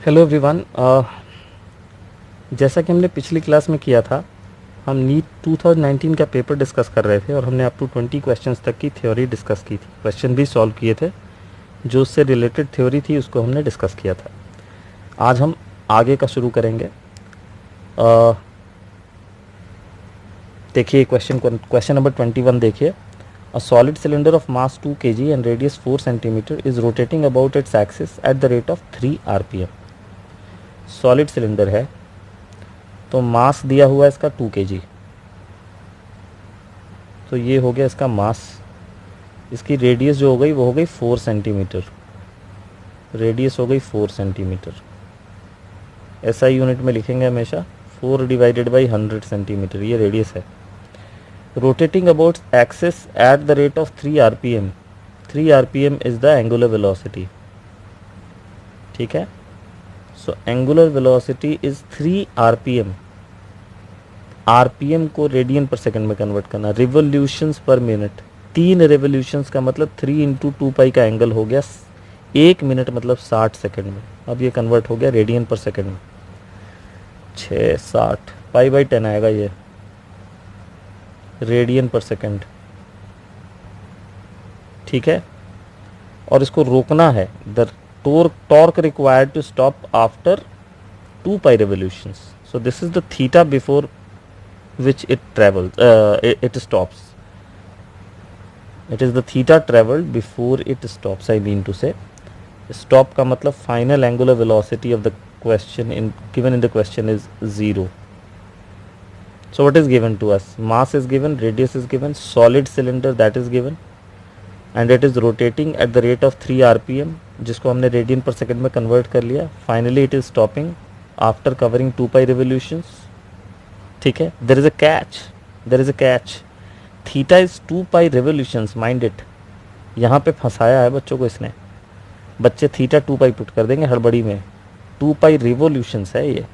Hello everyone. जैसा कि हमने पिछली क्लास में किया था, हम नीट 2019 का पेपर डिस्कस कर रहे थे और हमने अप टू 20 क्वेश्चंस तक की थ्योरी डिस्कस की थी। क्वेश्चन भी सॉल्व किए थे, जो उससे रिलेटेड थ्योरी थी उसको हमने डिस्कस किया था। आज हम आगे का शुरू करेंगे। देखिए क्वेश्चन नंबर 21 देखिए। A solid cylinder of mass 2 kg and radius 4 centimetre is rotating about its axis at the rate of 3 RPM। Solid cylinder है तो मास दिया हुआ है इसका 2 kg, तो ये हो गया इसका मास। इसकी रेडियस जो हो गई वो हो गई 4 सेंटीमीटर। रेडियस हो गई 4 सेंटीमीटर। ऐसा यूनिट में लिखेंगे हमेशा, 4 डिवाइडेड बाई 100 सेंटीमीटर, ये रेडियस है। Rotating about axis at the rate of 3 RPM। 3 RPM is the angular velocity. ठीक है, so angular velocity is 3 RPM। RPM को रेडियन पर सेकंड में कन्वर्ट करना, रिवोल्यूशंस पर मिनट। 3 रिवोल्यूशंस का मतलब 3 इंटू 2 पाई का एंगल हो गया 1 मिनट, मतलब 60 सेकंड में। अब ये कन्वर्ट हो गया रेडियन पर सेकंड में। 660 पाई बाई 10 आएगा ये रेडियन पर सेकंड। ठीक है, और इसको रोकना है। The torque required to stop after 2 pi revolutions. So this is the theta before which it travels, it stops. It is the theta traveled before it stops, I mean to say. Stop का मतलब final angular velocity of the question given in the question is 0. So what is given to us? Mass is given, radius is given, solid cylinder that is given, and it is rotating at the rate of 3 RPM, जिसको हमने radian पर second में convert कर लिया। Finally it is stopping after covering 2 pi revolutions. ठीक है, there is a catch. Theta is 2 pi revolutions, mind it. यहाँ पे फंसाया है बच्चों को इसने। बच्चे थीटा 2 पाई पुट कर देंगे हड़बड़ी में। 2 पाई रिवोल्यूशंस है ये।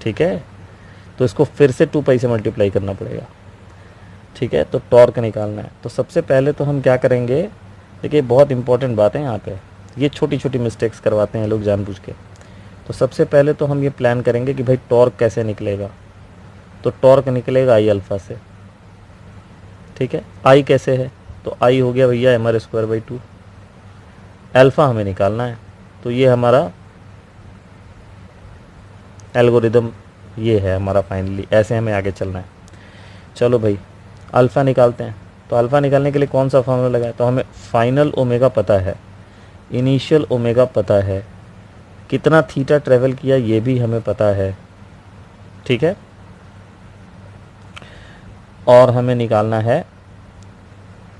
ठीक है, तो इसको फिर से 2 पाई से मल्टीप्लाई करना पड़ेगा। ठीक है, तो टॉर्क निकालना है। तो सबसे पहले तो हम क्या करेंगे, देखिए बहुत इंपॉर्टेंट बात है यहाँ पे। ये छोटी छोटी मिस्टेक्स करवाते हैं लोग जानबूझ के। तो सबसे पहले तो हम ये प्लान करेंगे कि भाई टॉर्क कैसे निकलेगा। तो टॉर्क निकलेगा आई अल्फ़ा से। ठीक है, आई कैसे है, तो आई हो गया भैया mr²/2। अल्फ़ा हमें निकालना है, तो ये हमारा एल्गोरिदम ये है हमारा फाइनली। ऐसे हमें आगे चलना है। चलो भाई अल्फ़ा निकालते हैं। तो अल्फ़ा निकालने के लिए कौन सा फॉर्मूला लगाए, तो हमें फाइनल ओमेगा पता है, इनिशियल ओमेगा पता है, कितना थीटा ट्रेवल किया ये भी हमें पता है। ठीक है, और हमें निकालना है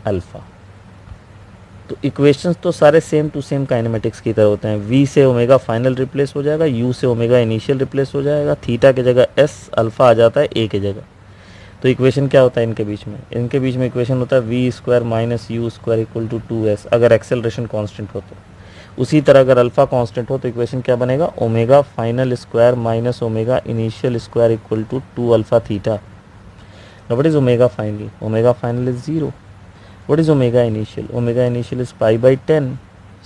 अल्फ़ा। तो इक्वेशंस तो सारे सेम टू सेम काइनेमेटिक्स की तरह होते हैं। वी से ओमेगा फाइनल रिप्लेस हो जाएगा, यू से ओमेगा इनिशियल रिप्लेस हो जाएगा, थीटा की जगह एस, अल्फ़ा आ जाता है ए की जगह। तो इक्वेशन क्या होता है इनके बीच में, इक्वेशन होता है v² minus u² equal to 2s, अगर एक्सेलरेशन कांस्टेंट हो तो। उसी तरह अगर अल्फ़ा कांस्टेंट हो तो इक्वेशन क्या बनेगा, omega final square minus omega initial square equal to 2 alpha theta. Now what is omega final? Omega final is 0. What is omega initial? Omega initial is pi by 10.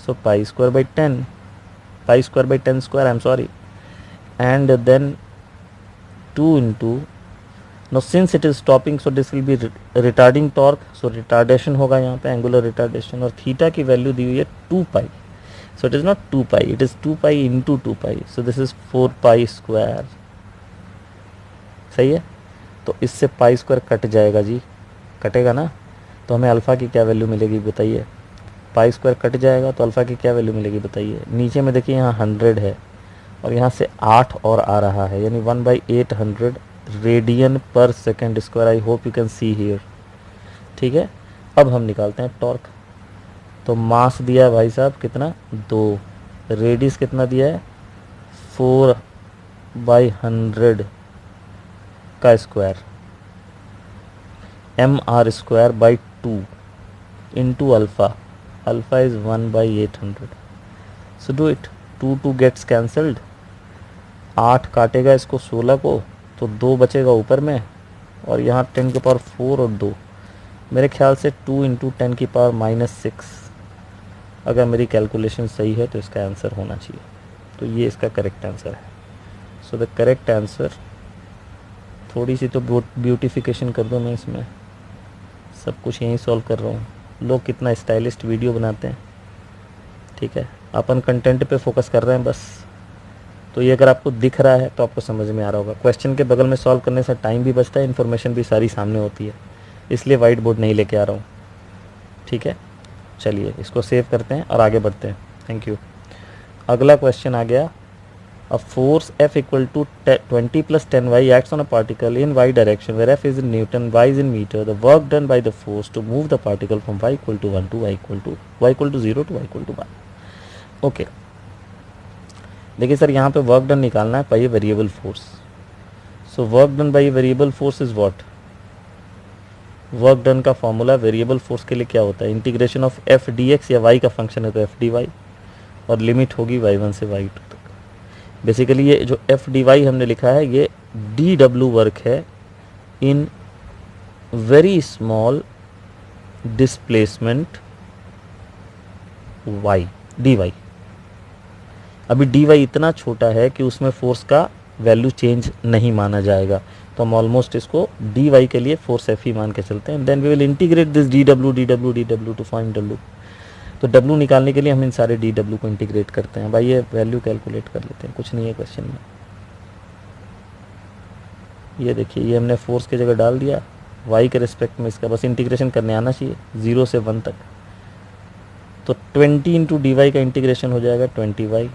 So pi square by 10. Pi square by 10 square, I'm sorry. And then 2 into, now since it is stopping, so this will be retarding torque. So retardation होगा यहाँ पे, angular retardation, और theta की value दी हुई है 2 pi. So it is not 2 pi, it is 2 pi into 2 pi. So this is 4 pi square. सही है, तो इससे पाई स्क्वायर कट जाएगा जी, कटेगा ना। तो हमें अल्फ़ा की क्या वैल्यू मिलेगी बताइए। पाई स्क्वायर कट जाएगा तो अल्फ़ा की क्या वैल्यू मिलेगी बताइए। नीचे में देखिए यहाँ 100 है और यहाँ से 8 और आ रहा है, यानी 1/800 रेडियन पर second square. I hope you can see here. ठीक है, अब हम निकालते हैं टॉर्क। तो मास दिया है भाई साहब कितना, 2। रेडियस कितना दिया है, 4/100 का square, mr²/2 into alpha. Alpha is 1/800। So do it, 2 gets cancelled, 8 काटेगा इसको 16 को, तो 2 बचेगा ऊपर में, और यहाँ 10 की पावर 4 और 2, मेरे ख्याल से 2 इंटू 10 की पावर -6। अगर मेरी कैलकुलेशन सही है तो इसका आंसर होना चाहिए। तो ये इसका करेक्ट आंसर है। सो द करेक्ट आंसर, थोड़ी सी तो ब्यूटिफिकेशन कर दो, मैं इसमें सब कुछ यहीं सॉल्व कर रहा हूँ। लोग कितना स्टाइलिस्ट वीडियो बनाते हैं, ठीक है, अपन कंटेंट पे फोकस कर रहे हैं बस। तो ये अगर आपको दिख रहा है तो आपको समझ में आ रहा होगा। क्वेश्चन के बगल में सॉल्व करने से टाइम भी बचता है, इन्फॉर्मेशन भी सारी सामने होती है, इसलिए वाइट बोर्ड नहीं लेके आ रहा हूँ, ठीक है। चलिए इसको सेव करते हैं और आगे बढ़ते हैं। Thank you. अगला क्वेश्चन आ गया, a force F equal to 20 + 10y acts on a particle in y direction where F is in Newton, y is in meter. The work done by the force to move the particle from y equal to 1 to y equal to 0 to y equal to 1. Okay, देखिए sir यहाँ पे work done निकालना है by variable force. So work done by variable force is what? Work done का formula variable force के लिए क्या होता है? Integration of F D x, या वाई का फंक्शन है तो एफ डी वाई, और लिमिट होगी y1 से y2 तक। बेसिकली ये जो एफ डी वाई हमने लिखा है ये डी डब्ल्यू वर्क है in very small displacement y, D Y. अभी डी वाई इतना छोटा है कि उसमें फोर्स का वैल्यू चेंज नहीं माना जाएगा, तो हम ऑलमोस्ट इसको डी वाई के लिए फोर्स एफ ही मान के चलते हैं। Then we will integrate this D W to find W. तो डब्ल्यू निकालने के लिए हम इन सारे डी डब्ल्यू को इंटीग्रेट करते हैं। भाई ये वैल्यू कैलकुलेट कर लेते हैं, कुछ नहीं है क्वेश्चन में। ये देखिए, ये हमने फोर्स की जगह डाल दिया वाई के रिस्पेक्ट में, इसका बस इंटीग्रेशन करने आना चाहिए 0 से 1 तक। तो 20 इंटू डी वाई का इंटीग्रेशन हो जाएगा 20y,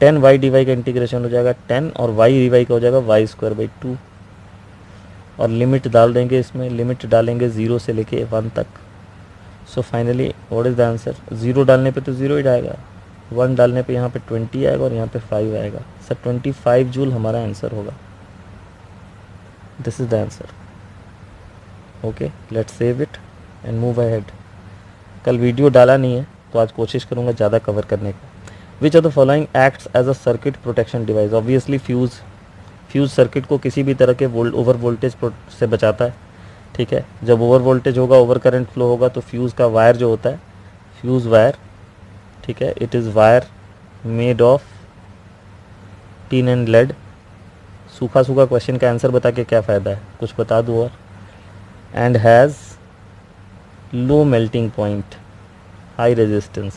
10y डी वाई का इंटीग्रेशन हो जाएगा 10, और y डी वाई का हो जाएगा y²/2। और लिमिट डाल देंगे इसमें, लिमिट डालेंगे 0 से लेके 1 तक। So finally what is the answer? 0 डालने पे तो 0 ही आएगा, 1 डालने पे यहाँ पे 20 आएगा, और यहाँ पे 5 आएगा। सर 25 जूल हमारा आंसर होगा। This is the answer. Okay, let's save it and move ahead. कल वीडियो डाला नहीं है तो आज कोशिश करूँगा ज़्यादा कवर करने का। Which of the following acts as a circuit protection device? Obviously fuse circuit को किसी भी तरह के ओवर वोल्टेज से बचाता है, ठीक है। जब ओवर वोल्टेज होगा, ओवर करंट फ्लो होगा, तो फ्यूज़ का वायर जो होता है, फ्यूज़ वायर, ठीक है, it is wire made of tin and lead. सूखा सूखा क्वेश्चन का आंसर बता के क्या फ़ायदा है, कुछ बता दो और। And has low melting point, high resistance,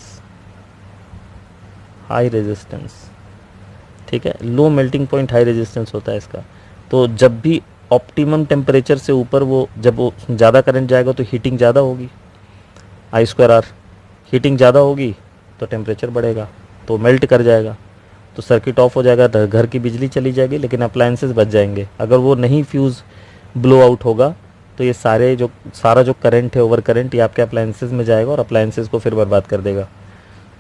ठीक है। Low melting point, high resistance होता है इसका। तो जब भी ऑप्टिमम टेम्परेचर से ऊपर जब वो ज़्यादा करंट जाएगा तो हीटिंग ज़्यादा होगी, I²R। हीटिंग ज़्यादा होगी तो टेम्परेचर बढ़ेगा, तो मेल्ट कर जाएगा, तो सर्किट ऑफ हो जाएगा, घर की बिजली चली जाएगी, लेकिन अप्लायंसेस बच जाएंगे। अगर वो नहीं फ्यूज़ ब्लो आउट होगा तो ये सारा जो करंट है, ओवर करंट, ये आपके अप्लायंसेस में जाएगा और अप्लायंसेस को फिर बर्बाद कर देगा।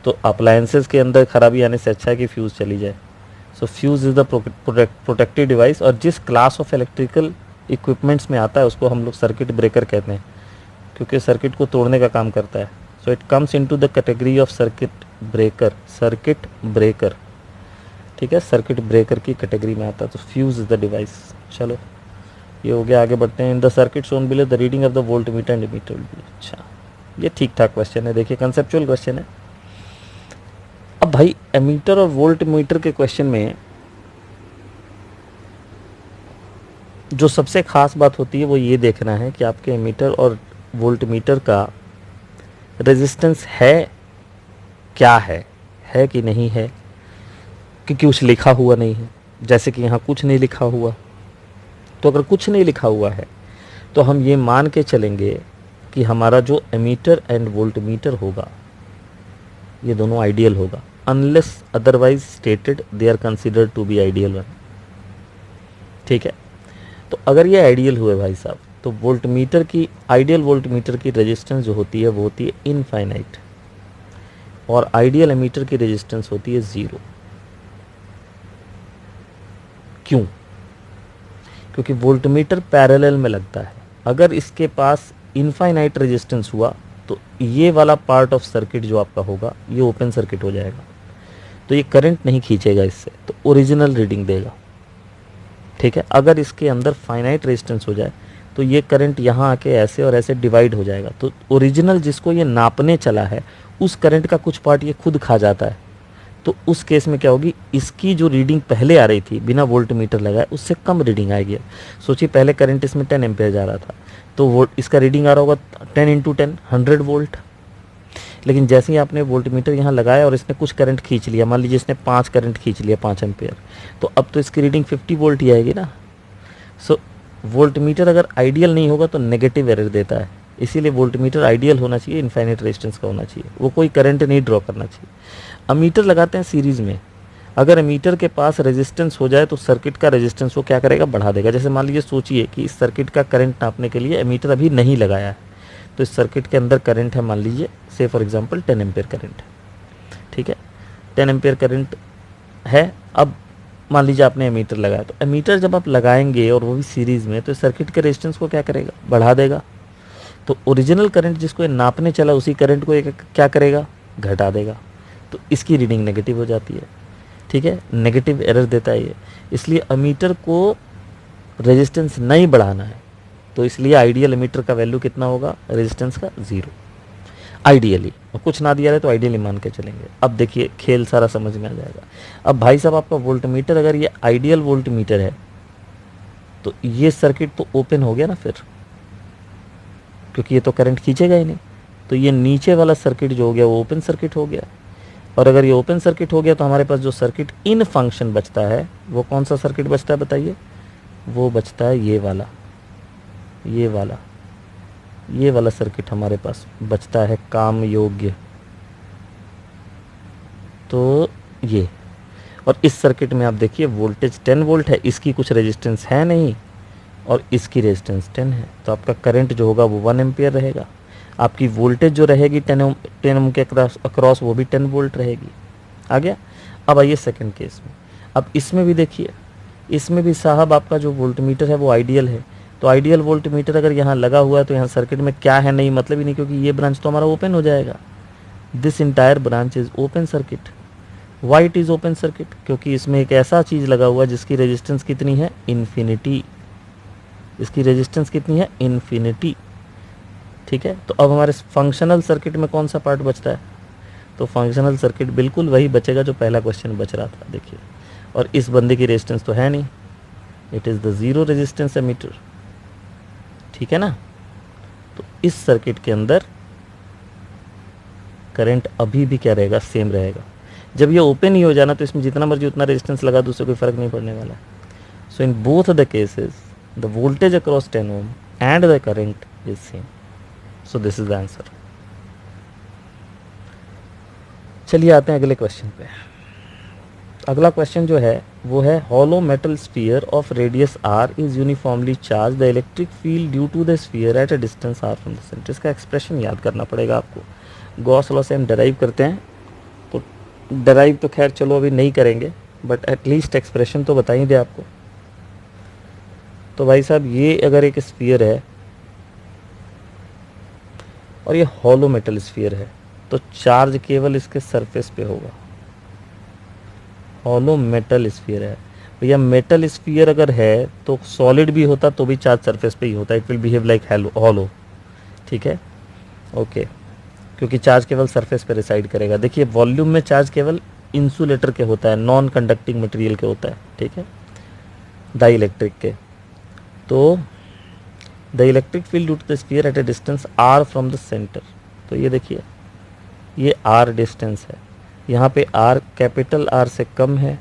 तो अप्लायंसेस के अंदर खराबी आने से अच्छा है कि फ्यूज़ चली जाए। So fuse is the protective device, और जिस क्लास ऑफ इलेक्ट्रिकल इक्विपमेंट्स में आता है उसको हम लोग सर्किट ब्रेकर कहते हैं, क्योंकि सर्किट को तोड़ने का काम करता है। So it comes into the category of circuit breaker, ठीक है, सर्किट ब्रेकर की कैटेगरी में आता है। तो फ्यूज़ इज़ द डिवाइस। चलो ये हो गया, आगे बढ़ते हैं। In the circuit shown below the reading of the volt meter and meter will be. अच्छा, ये ठीक ठाक क्वेश्चन है, देखिए कंसेप्चुअल क्वेश्चन है। अब भाई एमीटर और वोल्ट मीटर के क्वेश्चन में जो सबसे खास बात होती है वो ये देखना है कि आपके एमीटर और वोल्ट मीटर का रेजिस्टेंस है क्या है कि नहीं है, क्योंकि कुछ लिखा हुआ नहीं है। जैसे कि यहाँ कुछ नहीं लिखा हुआ, तो अगर कुछ नहीं लिखा हुआ है तो हम ये मान के चलेंगे कि हमारा जो एमीटर एंड वोल्ट मीटर होगा ये दोनों आइडियल होगा। Unless otherwise stated they are considered to be ideal one, ठीक है। तो अगर ये आइडियल हुए भाई साहब, तो आइडियल वोल्ट मीटर की रेजिस्टेंस जो होती है वो होती है इनफाइनाइट, और आइडियल एमीटर की रेजिस्टेंस होती है 0। क्यों? क्योंकि वोल्ट मीटर पैरेलल में लगता है। अगर इसके पास इनफाइनाइट रेजिस्टेंस हुआ तो ये वाला पार्ट ऑफ सर्किट जो आपका होगा ये ओपन सर्किट हो जाएगा, तो ये करंट नहीं खींचेगा इससे, तो ओरिजिनल रीडिंग देगा, ठीक है। अगर इसके अंदर फाइनाइट रेजिस्टेंस हो जाए तो ये करंट यहाँ आके ऐसे और ऐसे डिवाइड हो जाएगा, तो ओरिजिनल जिसको ये नापने चला है उस करंट का कुछ पार्ट ये खुद खा जाता है, तो उस केस में क्या होगी, इसकी जो रीडिंग पहले आ रही थी बिना वोल्ट मीटर लगाए उससे कम रीडिंग आएगी। सोचिए पहले करंट इसमें 10 एम्पेयर जा रहा था, तो वोल्ट इसका रीडिंग आ रहा होगा 10 इंटू 10 100 वोल्ट। लेकिन जैसे ही आपने वोल्ट मीटर यहाँ लगाया और इसने कुछ करंट खींच लिया, मान लीजिए इसने 5 करंट खींच लिया 5 एम्पेयर, तो अब तो इसकी रीडिंग 50 वोल्ट ही आएगी ना। सो वोल्ट मीटर अगर आइडियल नहीं होगा तो नेगेटिव एरर देता है, इसीलिए वोल्ट मीटर आइडियल होना चाहिए, इनफाइनाइट रेजिस्टेंस का होना चाहिए, वो कोई करंट नहीं ड्रॉ करना चाहिए। अमीटर लगाते हैं सीरीज में, अगर अमीटर के पास रेजिस्टेंस हो जाए तो सर्किट का रेजिस्टेंस वो क्या करेगा, बढ़ा देगा। जैसे मान लीजिए सोचिए कि इस सर्किट का करंट नापने के लिए अमीटर अभी नहीं लगाया है, तो इस सर्किट के अंदर करंट है मान लीजिए से फॉर एग्जांपल 10 एम्पेयर करंट है, ठीक है 10 एम्पेयर करंट है। अब मान लीजिए आपने एमीटर लगाया, तो एमीटर जब आप लगाएंगे और वो भी सीरीज में, तो सर्किट के रेजिस्टेंस को क्या करेगा, बढ़ा देगा। तो ओरिजिनल करंट जिसको ये नापने चला उसी करंट को एक क्या करेगा, घटा देगा, तो इसकी रीडिंग नेगेटिव हो जाती है, ठीक है, नेगेटिव एरर देता है ये। इसलिए अमीटर को रेजिस्टेंस नहीं बढ़ाना है, तो इसलिए आइडियल एमीटर का वैल्यू कितना होगा, रेजिस्टेंस का 0 आइडियली, और कुछ ना दिया रहे तो आइडियली मान के चलेंगे। अब देखिए खेल सारा समझ में आ जाएगा। अब भाई साहब आपका वोल्ट मीटर अगर ये आइडियल वोल्ट मीटर है तो ये सर्किट तो ओपन हो गया ना फिर, क्योंकि ये तो करंट खींचेगा ही नहीं, तो ये नीचे वाला सर्किट जो हो गया वो ओपन सर्किट हो गया। और अगर ये ओपन सर्किट हो गया तो हमारे पास जो सर्किट इन फंक्शन बचता है वो कौन सा सर्किट बचता है बताइए, वो बचता है ये वाला, ये वाला, ये वाला सर्किट हमारे पास बचता है काम योग्य। तो ये, और इस सर्किट में आप देखिए वोल्टेज 10 वोल्ट है, इसकी कुछ रेजिस्टेंस है नहीं और इसकी रेजिस्टेंस 10 है, तो आपका करंट जो होगा वो 1 एम्पियर रहेगा। आपकी वोल्टेज जो रहेगी 10 ओम के अक्रॉस वो भी 10 वोल्ट रहेगी। आ गया। अब आइए सेकंड केस में। अब इसमें भी देखिए, इसमें भी साहब आपका जो वोल्ट मीटर है वो आइडियल है, तो आइडियल वोल्ट मीटर अगर यहाँ लगा हुआ है तो यहाँ सर्किट में क्या है, नहीं मतलब ही नहीं, क्योंकि ये ब्रांच तो हमारा ओपन हो जाएगा। This entire branch is open circuit. Why it is open circuit, क्योंकि इसमें एक ऐसा चीज़ लगा हुआ है जिसकी रेजिस्टेंस कितनी है, इन्फिनिटी। इसकी रेजिस्टेंस कितनी है, इन्फिनिटी, ठीक है। तो अब हमारे फंक्शनल सर्किट में कौन सा पार्ट बचता है, तो फंक्शनल सर्किट बिल्कुल वही बचेगा जो पहला क्वेश्चन बच रहा था, देखिए। और इस बंदे की रेजिस्टेंस तो है नहीं, it is the zero resistance ammeter, ठीक है ना। तो इस सर्किट के अंदर करंट अभी भी क्या रहेगा, सेम रहेगा। जब ये ओपन ही हो जाना तो इसमें जितना मर्जी उतना रेजिस्टेंस लगा दो, उससे कोई फर्क नहीं पड़ने वाला। So in both the cases the voltage across 10 ohm and the current is same. So this is the answer. चलिए आते हैं अगले क्वेश्चन पे। अगला क्वेश्चन जो है वो है, hollow metal sphere of radius r is uniformly charge, the electric field due to the sphere at a distance r from the centre. इसका एक्सप्रेशन याद करना पड़ेगा आपको। गॉस लॉ से हम डेराइव करते हैं, तो डेराइव तो खैर चलो अभी नहीं करेंगे, बट एटलीस्ट एक्सप्रेशन तो बता ही दे आपको। तो भाई साहब ये अगर एक स्फीयर है और ये हॉलो मेटल स्फीयर है, तो चार्ज केवल इसके सरफेस पे होगा। हॉलो मेटल स्फीयर है भैया, मेटल स्फीयर अगर है तो सॉलिड भी होता तो भी चार्ज सरफेस पे ही होता, it will behave like hollow, ठीक है, ओके, क्योंकि चार्ज केवल सरफेस पे रिसाइड करेगा। देखिए वॉल्यूम में चार्ज केवल इंसुलेटर के होता है, नॉन कंडक्टिंग मटेरियल के होता है, ठीक है, डाई इलेक्ट्रिक के। तो the electric field due to the sphere at a distance r from the centre, तो ये देखिए ये r डिस्टेंस है, यहाँ पे r कैपिटल R से कम है,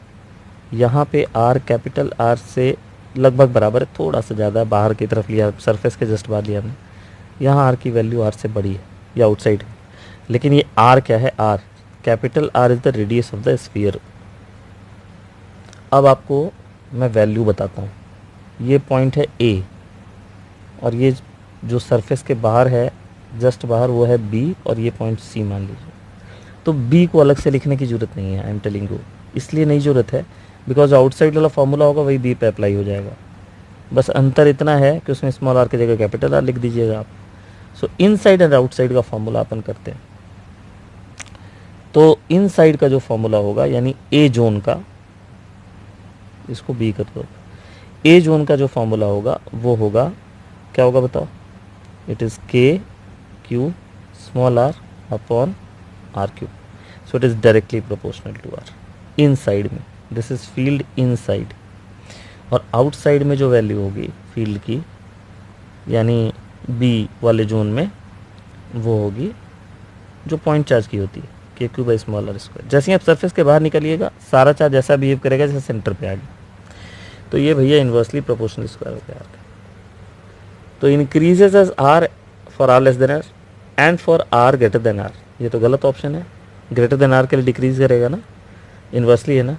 यहाँ पे r कैपिटल R से लगभग बराबर है, थोड़ा सा ज़्यादा बाहर की तरफ लिया, सरफेस के जस्ट बाद लिया हमने। यहाँ r की वैल्यू R से बड़ी है या आउटसाइड है, लेकिन ये r क्या है, r capital R is the radius of the sphere. अब आपको मैं वैल्यू बताता हूँ, ये पॉइंट है A और ये जो सरफेस के बाहर है जस्ट बाहर वो है B और ये पॉइंट C मान लीजिए। तो B को अलग से लिखने की ज़रूरत नहीं है, आई एम टेलिंग यू, इसलिए नहीं ज़रूरत है बिकॉज आउटसाइड वाला फॉर्मूला होगा वही B पे अप्लाई हो जाएगा। बस अंतर इतना है कि उसमें स्मॉल r की जगह कैपिटल R लिख दीजिएगा आप। सो इनसाइड एंड आउटसाइड का फॉर्मूला अपन करते हैं। तो इनसाइड का जो फॉर्मूला होगा यानी A जोन का, इसको B कर दो, A जोन का जो फॉर्मूला होगा वो होगा, क्या होगा बताओ, it is K Q small r upon R cube. So it is directly proportional to r inside में, दिस इज़ फील्ड इनसाइड। और आउटसाइड में जो वैल्यू होगी फील्ड की, यानी बी वाले जोन में, वो होगी जो पॉइंट चार्ज की होती है, K Q by small r square. जैसे ही आप सरफेस के बाहर निकलिएगा सारा चार्ज ऐसा बिहेव करेगा जैसे सेंटर पे आ गया। तो ये भैया इन्वर्सली प्रोपोर्शनल स्क्वायर हो गया आपका। तो increases as r for r less than r and for r greater than r, ये तो गलत ऑप्शन है। ग्रेटर देन आर के लिए डिक्रीज करेगा ना, इन्वर्सली है ना।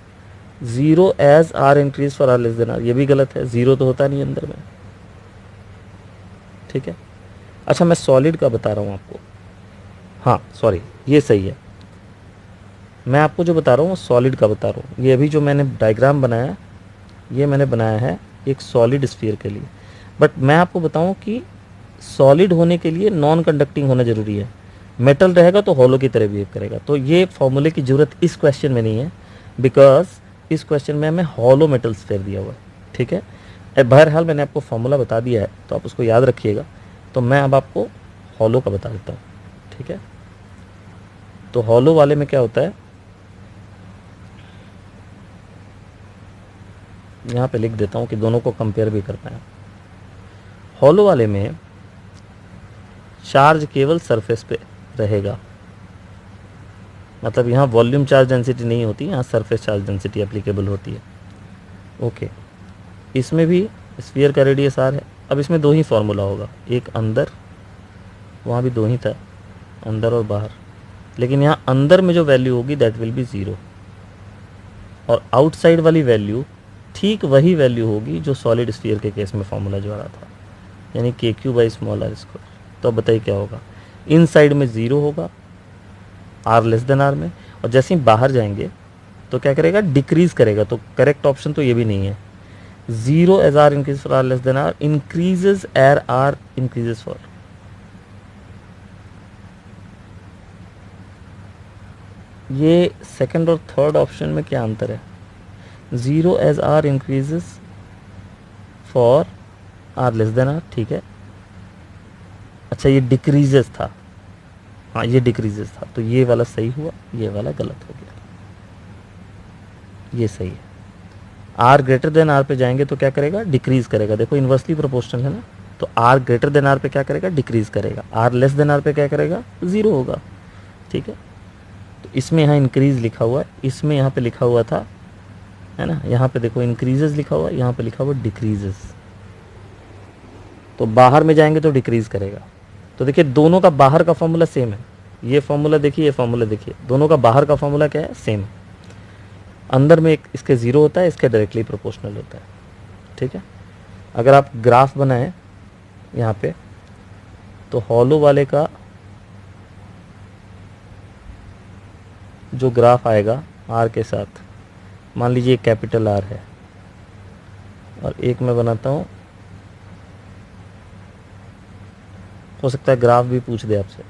Zero as r increase for r less than r, ये भी गलत है, जीरो तो होता नहीं अंदर में, ठीक है। अच्छा मैं सॉलिड का बता रहा हूँ आपको, हाँ सॉरी ये सही है, मैं आपको जो बता रहा हूँ वो सॉलिड का बता रहा हूँ। ये अभी जो मैंने डायग्राम बनाया, ये मैंने बनाया है एक सॉलिड स्फीयर के लिए। बट मैं आपको बताऊँ कि सॉलिड होने के लिए नॉन कंडक्टिंग होना ज़रूरी है। मेटल रहेगा तो हॉलो की तरह बिहेव करेगा। तो ये फॉर्मूले की ज़रूरत इस क्वेश्चन में नहीं है, बिकॉज इस क्वेश्चन में हमें हॉलो मेटल स्फीयर दिया हुआ है, ठीक है। बहरहाल मैंने आपको फॉर्मूला बता दिया है तो आप उसको याद रखिएगा। तो मैं अब आपको हॉलो का बता देता हूँ, ठीक है। तो हॉलो वाले में क्या होता है, यहाँ पे लिख देता हूँ कि दोनों को कंपेयर भी कर पाए। हॉलो वाले में चार्ज केवल सरफेस पे रहेगा, मतलब यहाँ वॉल्यूम चार्ज डेंसिटी नहीं होती, यहाँ सरफेस चार्ज डेंसिटी एप्लीकेबल होती है। ओके, इसमें भी स्फीयर का रेडियस आर है। अब इसमें दो ही फार्मूला होगा, एक अंदर, वहाँ भी दो ही था, अंदर और बाहर। लेकिन यहाँ अंदर में जो वैल्यू होगी दैट विल बी ज़ीरो, और आउटसाइड वाली वैल्यू ठीक वही वैल्यू होगी जो सॉलिड स्फीयर के केस में फार्मूला जो आ रहा था, यानी K Q by small r square. तो अब बताइए क्या होगा, इन साइड में ज़ीरो होगा आर लेस देन आर में, और जैसे ही बाहर जाएंगे तो क्या करेगा, डिक्रीज करेगा। तो करेक्ट ऑप्शन तो ये भी नहीं है। Zero as r increase for r less than r increases er r increases for, ये सेकंड और थर्ड ऑप्शन में क्या अंतर है। Zero as r increases for r less than r, ठीक है। अच्छा ये डिक्रीजेस था, हाँ ये डिक्रीजेस था, तो ये वाला सही हुआ, ये वाला गलत हो गया, ये सही है। आर ग्रेटर देन आर पे जाएंगे तो क्या करेगा, डिक्रीज करेगा। देखो इन्वर्सली प्रोपोर्शनल है ना, तो आर ग्रेटर देन आर पे क्या करेगा, डिक्रीज करेगा। आर लेस देन आर पे क्या करेगा, ज़ीरो होगा, ठीक है। तो इसमें यहाँ इंक्रीज लिखा हुआ है, इसमें यहाँ पे लिखा हुआ था, है ना, यहाँ पे देखो इंक्रीजेस लिखा हुआ है, यहाँ पे लिखा हुआ डिक्रीजेस। तो बाहर में जाएंगे तो डिक्रीज करेगा। तो देखिए दोनों का बाहर का फॉर्मूला सेम है, ये फॉर्मूला देखिए, ये फॉर्मूला देखिए, दोनों का बाहर का फॉर्मूला क्या है, सेम। अंदर में एक इसके ज़ीरो होता है, इसके डायरेक्टली प्रोपोर्शनल होता है, ठीक है। अगर आप ग्राफ बनाएं यहाँ पे, तो हॉलो वाले का जो ग्राफ आएगा आर के साथ, मान लीजिए कैपिटल आर है, और एक मैं बनाता हूँ, हो सकता है ग्राफ भी पूछ दे आपसे,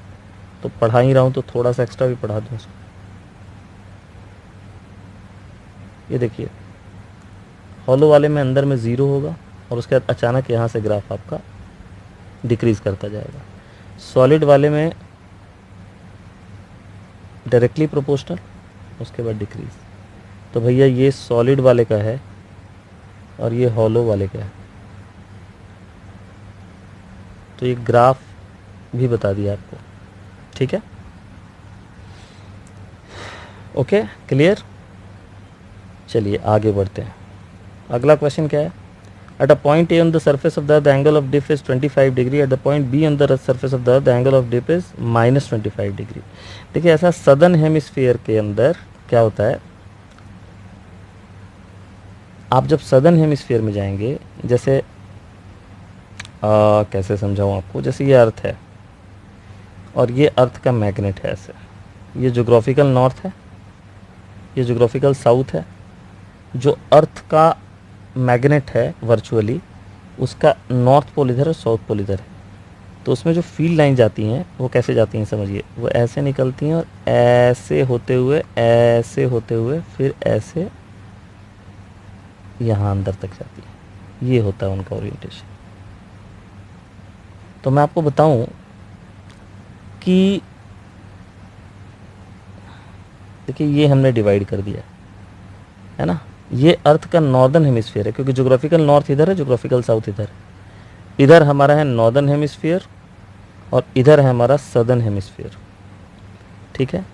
तो पढ़ा ही रहा हूँ तो थोड़ा सा एक्स्ट्रा भी पढ़ा दूँ उसको। ये देखिए हॉलो वाले में अंदर में ज़ीरो होगा, और उसके बाद अचानक यहाँ से ग्राफ आपका डिक्रीज़ करता जाएगा। सॉलिड वाले में डायरेक्टली प्रोपोर्शनल, उसके बाद डिक्रीज़। तो भैया ये सॉलिड वाले का है और ये हॉलो वाले का है, तो ये ग्राफ भी बता दिया आपको, ठीक है। ओके क्लियर, चलिए आगे बढ़ते हैं। अगला क्वेश्चन क्या है, at a point A on the surface of the earth angle of dip is 25 degree, at the point B on the surface of the earth angle of dip is -25 degree. देखिए ऐसा southern hemisphere के अंदर क्या होता है, आप जब southern hemisphere में जाएंगे, जैसे कैसे समझाऊँ आपको, जैसे ये अर्थ है और ये अर्थ का मैग्नेट है, ऐसे ये ज्योग्राफिकल नॉर्थ है, ये ज्योग्राफिकल साउथ है। जो अर्थ का मैग्नेट है वर्चुअली, उसका नॉर्थ पोल इधर और साउथ पोल इधर है। तो उसमें जो फील्ड लाइन जाती हैं वो कैसे जाती हैं समझिए, वो ऐसे निकलती हैं और ऐसे होते हुए फिर ऐसे यहाँ अंदर तक जाती है, ये होता है उनका ओरिएंटेशन। तो मैं आपको बताऊं कि देखिए ये हमने डिवाइड कर दिया है ना, ये अर्थ का नॉर्दर्न हेमिस्फीयर है, क्योंकि जोग्राफिकल नॉर्थ इधर है, जोग्राफिकल साउथ इधर है। इधर हमारा है नॉर्दर्न हेमिस्फीयर और इधर है हमारा सदर्न हेमिस्फीयर। ठीक है,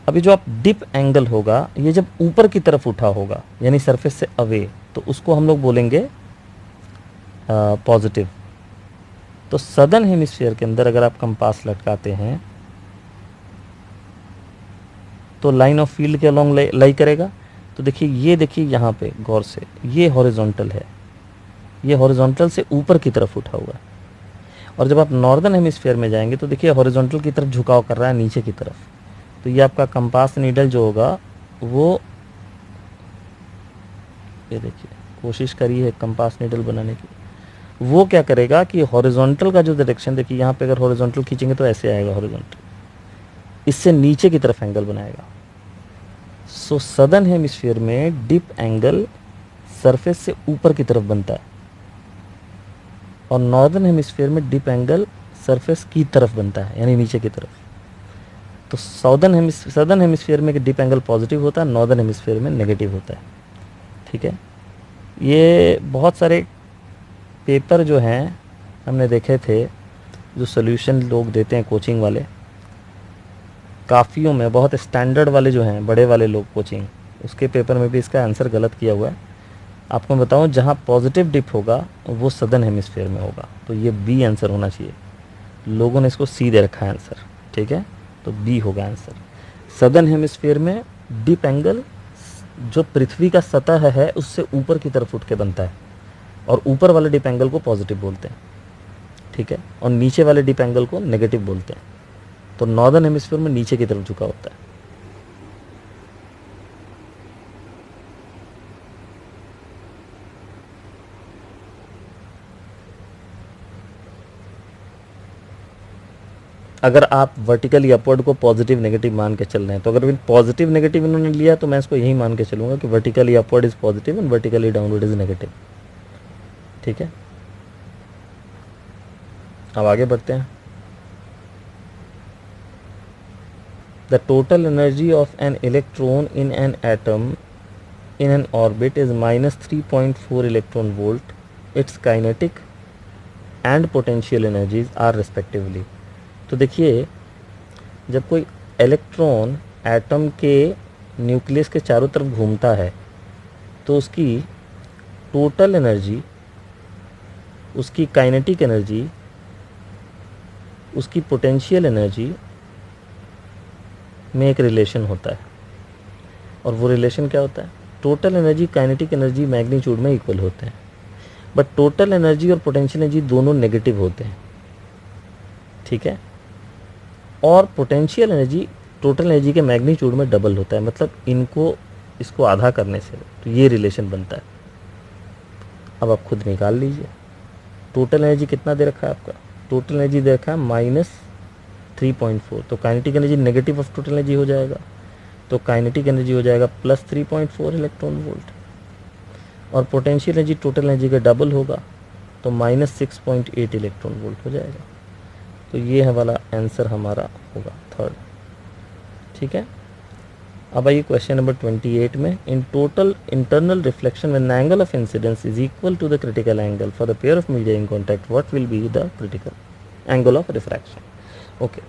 अभी जो आप डिप एंगल होगा, ये जब ऊपर की तरफ उठा होगा यानी सरफेस से अवे, तो उसको हम लोग बोलेंगे पॉजिटिव। तो सदर्न हेमिस्फीयर के अंदर अगर आप कंपास लटकाते हैं तो लाइन ऑफ फील्ड के अलोंग लाई करेगा। तो देखिए ये देखिए यहाँ पे गौर से, ये हॉरिजॉन्टल है, ये हॉरिजॉन्टल से ऊपर की तरफ उठा हुआ है। और जब आप नॉर्दर्न हेमिस्फीयर में जाएंगे तो देखिए हॉरिजॉन्टल की तरफ झुकाव कर रहा है, नीचे की तरफ। तो ये आपका कंपास नीडल जो होगा वो, ये देखिए कोशिश करी है कंपास नीडल बनाने की, वो क्या करेगा कि हॉरिजॉन्टल का जो डायरेक्शन, देखिए यहाँ पे अगर हॉरिजॉन्टल खींचेंगे तो ऐसे आएगा हॉरिजॉन्टल, इससे नीचे की तरफ एंगल बनाएगा। सो सदर्न हेमिस्फीयर में डिप एंगल सरफेस से ऊपर की तरफ बनता है और नॉर्दर्न हेमिस्फीयर में डिप एंगल सरफेस की तरफ बनता है, यानी नीचे की तरफ। तो सदर्न हेमिस्फीयर में डिप एंगल पॉजिटिव होता है, नॉर्दर्न हेमिस्फीयर में नेगेटिव होता है। ठीक है, ये बहुत सारे पेपर जो हैं हमने देखे थे, जो सोल्यूशन लोग देते हैं कोचिंग वाले, काफ़ियों में बहुत स्टैंडर्ड वाले जो हैं बड़े वाले लोग कोचिंग, उसके पेपर में भी इसका आंसर गलत किया हुआ है। आपको मैं बताऊं, जहां पॉजिटिव डिप होगा वो सदर्न हेमिस्फीयर में होगा, तो ये बी आंसर होना चाहिए। लोगों ने इसको सी दे रखा है आंसर, ठीक है, तो बी होगा आंसर। सदर्न हेमिस्फीयर में डिप एंगल जो पृथ्वी का सतह है उससे ऊपर की तरफ उठ के बनता है, और ऊपर वाले डिप एंगल को पॉजिटिव बोलते हैं। ठीक है, और नीचे वाले डिप एंगल को नेगेटिव बोलते हैं। तो नॉर्दर्न हेमिस्फीयर में नीचे की तरफ झुका होता है। अगर आप वर्टिकली अपवर्ड को पॉजिटिव नेगेटिव मान के चल रहे हैं, तो अगर पॉजिटिव नेगेटिव इन्होंने लिया तो मैं इसको यही मान के चलूंगा कि vertically upward is positive and vertically downward is negative. ठीक है, अब आगे बढ़ते हैं। The total energy of an electron in an atom in an orbit is minus 3.4 electron volt. Its kinetic and potential energies are respectively. तो देखिए, जब कोई इलेक्ट्रॉन एटम के न्यूक्लियस के चारों तरफ घूमता है तो उसकी टोटल एनर्जी, उसकी काइनेटिक एनर्जी, उसकी पोटेंशियल एनर्जी में एक रिलेशन होता है। और वो रिलेशन क्या होता है? Total energy kinetic energy magnitude में इक्वल होते हैं, बट टोटल एनर्जी और पोटेंशियल एनर्जी दोनों नेगेटिव होते हैं। ठीक है, और पोटेंशियल एनर्जी टोटल एनर्जी के मैग्नीट्यूड में डबल होता है, मतलब इसको आधा करने से तो ये रिलेशन बनता है। अब आप खुद निकाल लीजिए, टोटल एनर्जी कितना दे रखा है आपका? टोटल एनर्जी दे रखा है -3.4, तो kinetic energy negative of total energy हो जाएगा, तो काइनेटिक एनर्जी हो जाएगा +3.4 इलेक्ट्रॉन वोल्ट, और पोटेंशियल एनर्जी टोटल एनर्जी का डबल होगा तो -6.8 इलेक्ट्रॉन वोल्ट हो जाएगा। तो ये है वाला आंसर हमारा होगा थर्ड। ठीक है, अब आइए क्वेश्चन नंबर 28 में। In total internal reflection when angle of incidence is equal to the critical angle for the pair of media in contact, what will be the critical angle of refraction. Okay,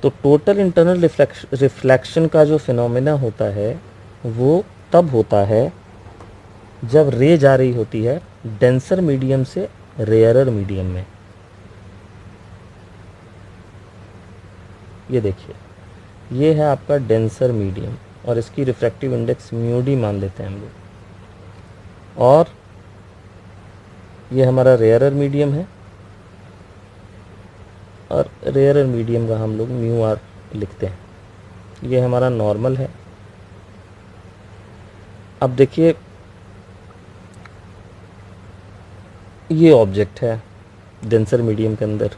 तो total internal reflection का जो phenomena होता है वो तब होता है जब रे जा रही होती है डेंसर मीडियम से रेयरर मीडियम में। ये देखिए, ये है आपका डेंसर मीडियम और इसकी रिफ्रैक्टिव इंडेक्स म्यू डी मान लेते हैं हम लोग, और ये हमारा रेयरर मीडियम है और रेयरर मीडियम का हम लोग म्यू आर लिखते हैं। ये हमारा नॉर्मल है। अब देखिए, ये ऑब्जेक्ट है डेंसर मीडियम के अंदर,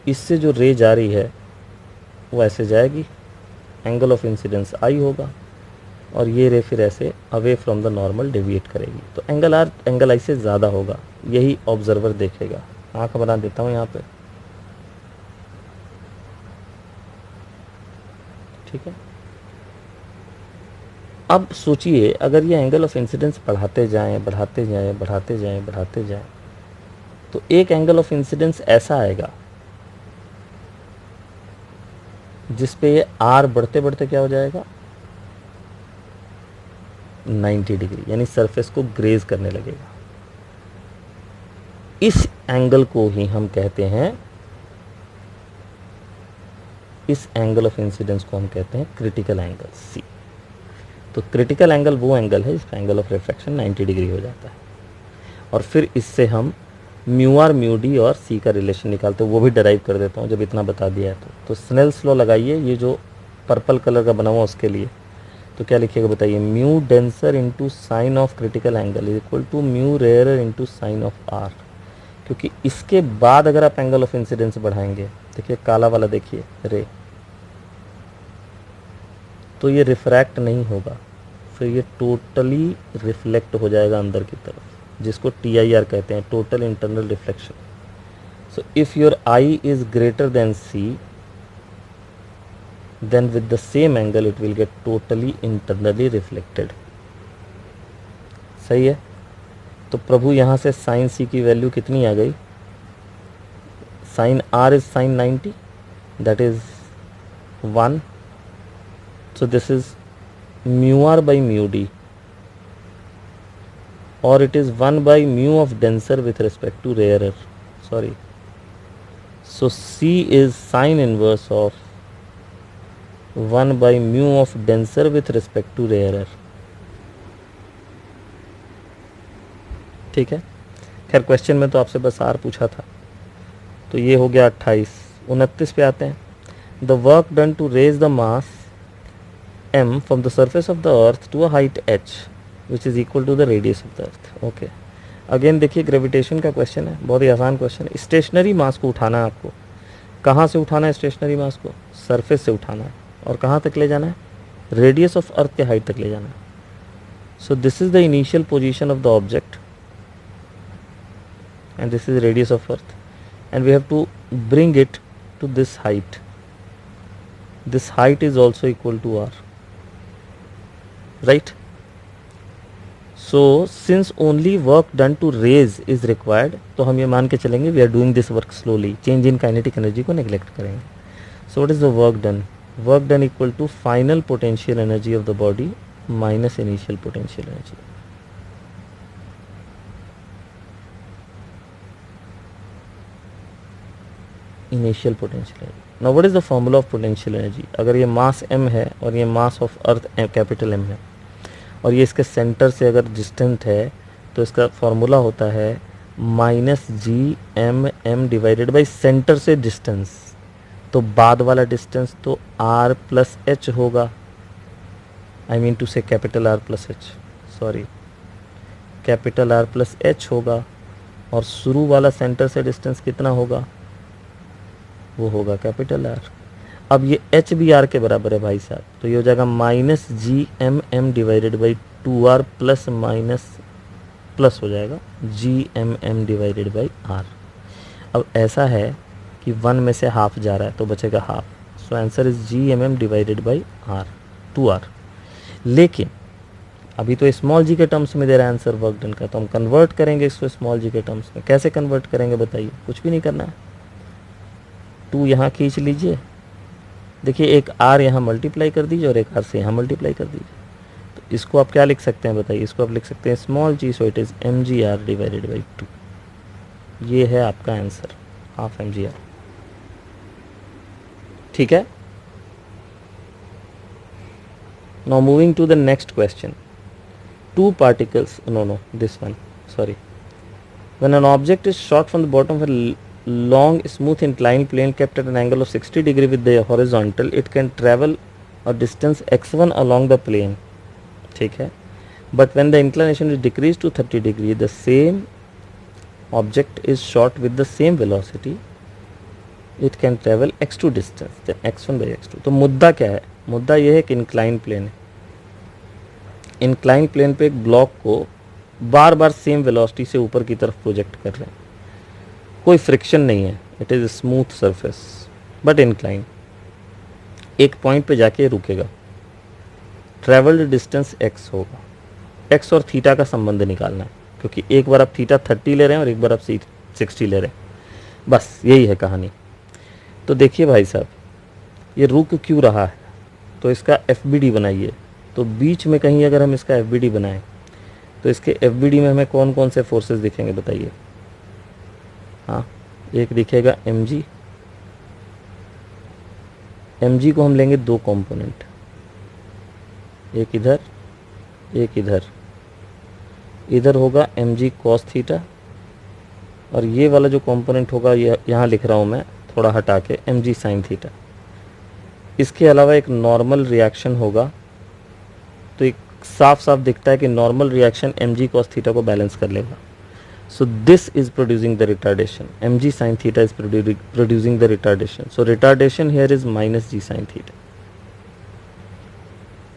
इससे जो रे जा रही है वो ऐसे जाएगी, एंगल ऑफ इंसिडेंस आई होगा, और ये रे फिर ऐसे away from the normal deviate करेगी, तो एंगल आई से ज़्यादा होगा, यही ऑब्जर्वर देखेगा। आँख बना देता हूँ यहाँ पे। ठीक है, अब सोचिए अगर ये एंगल ऑफ इंसिडेंस बढ़ाते जाएं बढ़ाते जाएं बढ़ाते जाएं बढ़ाते जाएं, तो एक एंगल ऑफ इंसिडेंस ऐसा आएगा जिस पे ये आर बढ़ते बढ़ते क्या हो जाएगा 90 डिग्री, यानी सरफेस को ग्रेज करने लगेगा। इस एंगल को ही हम कहते हैं, इस एंगल ऑफ इंसिडेंस को हम कहते हैं क्रिटिकल एंगल सी। तो क्रिटिकल एंगल वो एंगल है जिसका एंगल ऑफ रिफ्रैक्शन 90 डिग्री हो जाता है। और फिर इससे हम म्यू आर म्यू डी और सी का रिलेशन निकालते हैं, वो भी डराइव कर देता हूँ जब इतना बता दिया है तो स्नेल्स लॉ लगाइए, ये जो पर्पल कलर का बना हुआ उसके लिए। तो क्या लिखिएगा बताइए, mu denser into sine of critical angle is equal to mu rarer into sine of r. क्योंकि इसके बाद अगर आप एंगल ऑफ इंसिडेंस बढ़ाएंगे, देखिए काला वाला देखिए रे, तो ये रिफ्रैक्ट नहीं होगा, फिर ये टोटली रिफ्लेक्ट हो जाएगा अंदर की तरफ, जिसको TIR कहते हैं, total internal reflection. So if your i is greater than c, then with the same angle it will get totally internally reflected। सही है। तो प्रभु यहाँ से साइन सी की वैल्यू कितनी आ गई, sine r is sine 90, that is 1, so this is mu r by mu d, or it is 1 by mu of denser with respect to rarer, sorry, so C is sin inverse of 1 by mu of denser with respect to rarer। ठीक है। खैर question में तो आपसे बस are पूछा था, तो ये हो गया 28। 29 पे आते हैं। The work done to raise the mass m from the surface of the earth to a height h which is equal to the radius of the earth। Okay, again देखिए ग्रेविटेशन का क्वेश्चन है, बहुत ही आसान question है। Stationery मास को उठाना है आपको, कहाँ से उठाना है स्टेशनरी मास को, सरफेस से उठाना है, और कहाँ तक ले जाना है, रेडियस ऑफ अर्थ के हाइट तक ले जाना है। So this is the initial position of the object and this is radius of earth, and we have to bring it to this height. This height is also equal to r, right. So since only work done to raise is required, तो हम ये मान के चलेंगे we are doing this work slowly, change in kinetic energy को neglect करेंगे। So what is the work done, work done equal to final potential energy of the body minus initial potential energy। initial potential energy। now what is the formula of potential energy? अगर ये मास m है और ये mass of earth capital M है, और ये इसके centre से अगर डिस्टेंट है, तो इसका फॉर्मूला होता है -GM डिवाइडेड बाई सेंटर से डिस्टेंस। तो बाद वाला डिस्टेंस तो r प्लस एच होगा, आई मीन टू से capital R plus H, sorry capital R plus H होगा, और शुरू वाला सेंटर से डिस्टेंस कितना होगा, वो होगा कैपिटल R। अब ये h भी r के बराबर है भाई साहब, तो ये हो जाएगा -GM divided by 2r plus minus plus हो जाएगा GM डिवाइडेड बाई r। अब ऐसा है कि 1 में से हाफ जा रहा है तो बचेगा half, so answer is GM divided by r 2r। लेकिन अभी तो स्मॉल जी के टर्म्स में दे रहा है आंसर वर्क डन का, तो हम कन्वर्ट करेंगे इसको स्मॉल जी के टर्म्स में। कैसे कन्वर्ट करेंगे बताइए, कुछ भी नहीं करना है, 2 यहाँ खींच लीजिए, देखिए एक r यहाँ मल्टीप्लाई कर दीजिए और एक r से यहाँ मल्टीप्लाई कर दीजिए, तो इसको आप क्या लिख सकते हैं बताइए, इसको आप लिख सकते हैं small g, so it is mgr divided by 2। ये है आपका आंसर, हाफ mgr। ठीक है। Now moving to the next question, 2 particles, no this one, sorry, when an object is shot from the bottom of a long smooth inclined plane kept at an angle of 60 degree with the horizontal, it can travel a distance x1 along the plane। ठीक है, but when the inclination is decreased to 30 degree, the same object is shot with the same velocity, it can travel x2 distance then x1 by x2। तो मुद्दा क्या है, मुद्दा ये है कि इंक्लाइन प्लेन है, इंक्लाइन प्लेन पे एक ब्लॉक को बार बार सेम वेलोसिटी से ऊपर की तरफ प्रोजेक्ट कर रहे हैं, कोई फ्रिक्शन नहीं है, it is smooth surface but incline. एक पॉइंट पे जाके रुकेगा, ट्रेवल्ड डिस्टेंस x होगा। x और थीटा का संबंध निकालना है, क्योंकि एक बार आप थीटा 30 ले रहे हैं और एक बार आप 60 ले रहे हैं, बस यही है कहानी। तो देखिए भाई साहब, ये रुक क्यों रहा है, तो इसका FBD बनाइए। तो बीच में कहीं अगर हम इसका FBD बनाएं तो इसके FBD में हमें कौन कौन से फोर्सेस दिखेंगे बताइए। हाँ, एक दिखेगा mg को हम लेंगे दो कंपोनेंट, एक इधर एक इधर। इधर होगा mg cos थीटा और ये वाला जो कंपोनेंट होगा यहाँ लिख रहा हूँ मैं थोड़ा हटा के mg sin थीटा। इसके अलावा एक नॉर्मल रिएक्शन होगा, तो एक साफ साफ दिखता है कि normal reaction mg cos theta को बैलेंस कर लेगा। So this is producing the retardation. mg sin theta is producing the retardation. So retardation here is minus g sin theta.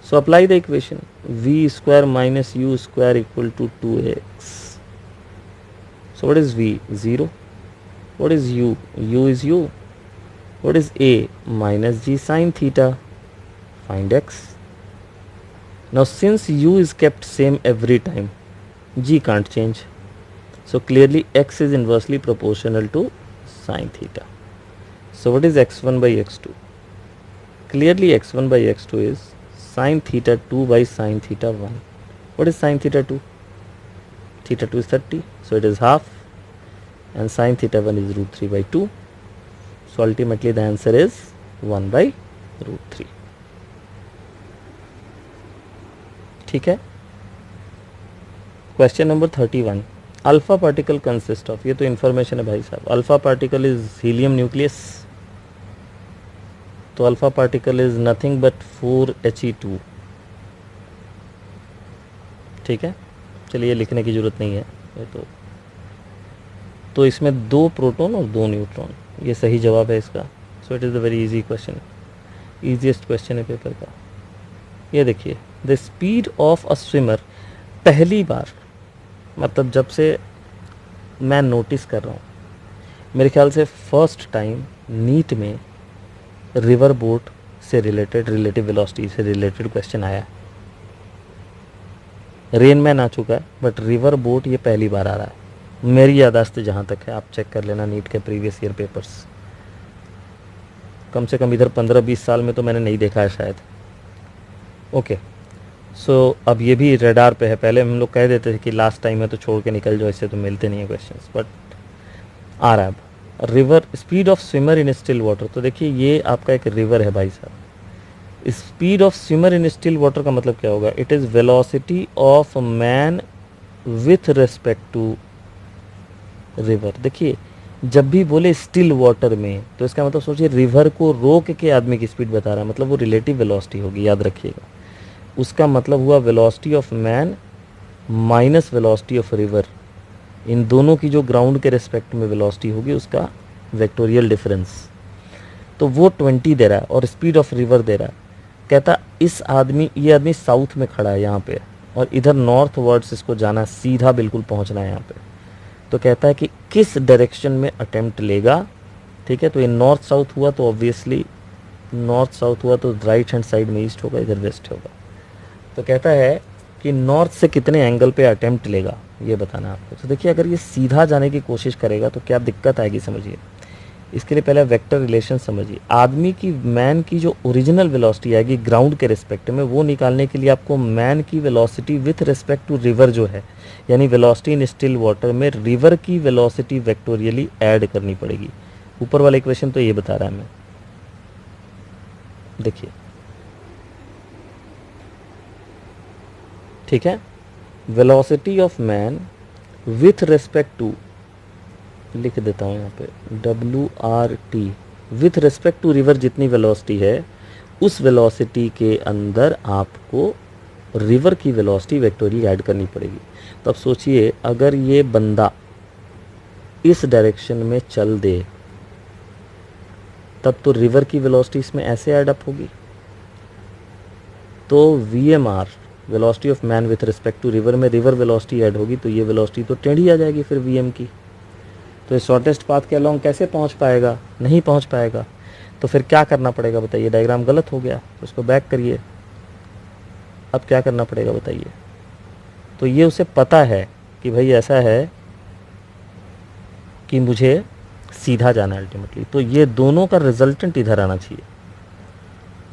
So apply the equation. V square minus u square equal to 2x. So what is V? 0. What is u? U is u. What is a? Minus g sin theta. Find x. Now since u is kept same every time, g can't change. So clearly x is inversely proportional to sin theta. So what is x1 by x2? Clearly x1 by x2 is sin theta 2 by sin theta 1. What is sin theta 2? Theta 2 is 30, so it is half, and sin theta 1 is root 3 by 2. So ultimately the answer is 1 by root 3. ठीक है। Question number 31, alpha particle consist of, ये तो information है भाई साहब। Alpha particle is helium nucleus, तो alpha particle is nothing but 4He2। ठीक है, चलिए लिखने की जरूरत नहीं है ये तो इसमें 2 प्रोटॉन और 2 न्यूट्रॉन, ये सही जवाब है इसका। सो it is a very easy question, easiest question है पेपर का। ये देखिए, the speed of a swimmer, पहली बार मतलब जब से मैं नोटिस कर रहा हूँ, मेरे ख्याल से फर्स्ट टाइम नीट में रिवर बोट से रिलेटेड, रिलेटिव वेलोसिटी से रिलेटेड क्वेश्चन आया। रेन मैन आ चुका है, बट रिवर बोट ये पहली बार आ रहा है मेरी याददाश्त जहाँ तक है। आप चेक कर लेना नीट के प्रीवियस ईयर पेपर्स, कम से कम इधर 15-20 साल में तो मैंने नहीं देखा है शायद। ओके, सो अब ये भी रेडार पे है। पहले हम लोग कह देते थे कि लास्ट टाइम है तो छोड़ के निकल जाओ, इससे तो मिलते नहीं है क्वेश्चंस, बट आ रहा है अब। River speed of swimmer in still water, तो देखिए ये आपका एक रिवर है भाई साहब। Speed of swimmer in still water का मतलब क्या होगा? It is velocity of man with respect to river. देखिए जब भी बोले स्टिल वाटर में, तो इसका मतलब सोचिए रिवर को रोक के आदमी की स्पीड बता रहा है, मतलब वो रिलेटिव वेलोसिटी होगी, याद रखिएगा। उसका मतलब हुआ velocity of man minus velocity of river, इन दोनों की जो ग्राउंड के रिस्पेक्ट में वेलोसिटी होगी उसका वेक्टोरियल डिफरेंस। तो वो 20 दे रहा है और स्पीड ऑफ रिवर दे रहा है। कहता ये आदमी साउथ में खड़ा है यहाँ पे, और इधर नॉर्थ वर्ड्स इसको जाना है, सीधा बिल्कुल पहुँचना है यहाँ पे। तो कहता है कि किस डायरेक्शन में अटेम्प्ट लेगा। ठीक है, तो ये नॉर्थ साउथ हुआ तो ऑब्वियसली नॉर्थ साउथ हुआ तो राइट हैंड साइड में ईस्ट होगा, इधर वेस्ट होगा। तो कहता है कि नॉर्थ से कितने एंगल पे अटेम्प्ट लेगा ये बताना है आपको। तो देखिए अगर ये सीधा जाने की कोशिश करेगा तो क्या दिक्कत आएगी समझिए। इसके लिए पहले वेक्टर रिलेशन समझिए। आदमी की, मैन की जो ओरिजिनल वेलोसिटी आएगी ग्राउंड के रिस्पेक्ट में, वो निकालने के लिए आपको मैन की velocity with respect to river जो है, यानी वेलोसिटी इन स्टिल वाटर में रिवर की वेलोसिटी वेक्टोरियली ऐड करनी पड़ेगी। ऊपर वाला इक्वेशन तो ये बता रहा है हमें। देखिए ठीक है, velocity of man with respect to, लिख देता हूँ यहाँ पे WRT, with respect to river जितनी वेलोसिटी है उस वेलोसिटी के अंदर आपको रिवर की वेलोसिटी वेक्टोरियल ऐड करनी पड़ेगी। तो अब सोचिए अगर ये बंदा इस डायरेक्शन में चल दे तब तो रिवर की वेलोसिटी इसमें ऐसे ऐड अप होगी। तो VMR, velocity of man with respect to river में रिवर वेलोसिटी ऐड होगी, तो ये वेलोसिटी तो टेढ़ी आ जाएगी फिर VM की। तो शॉर्टेस्ट पाथ के अलॉन्ग कैसे पहुंच पाएगा? नहीं पहुंच पाएगा। तो फिर क्या करना पड़ेगा बताइए? डायग्राम गलत हो गया तो उसको बैक करिए। अब क्या करना पड़ेगा बताइए। तो ये उसे पता है कि भाई ऐसा है कि मुझे सीधा जाना है अल्टीमेटली, तो ये दोनों का रिजल्टेंट इधर आना चाहिए,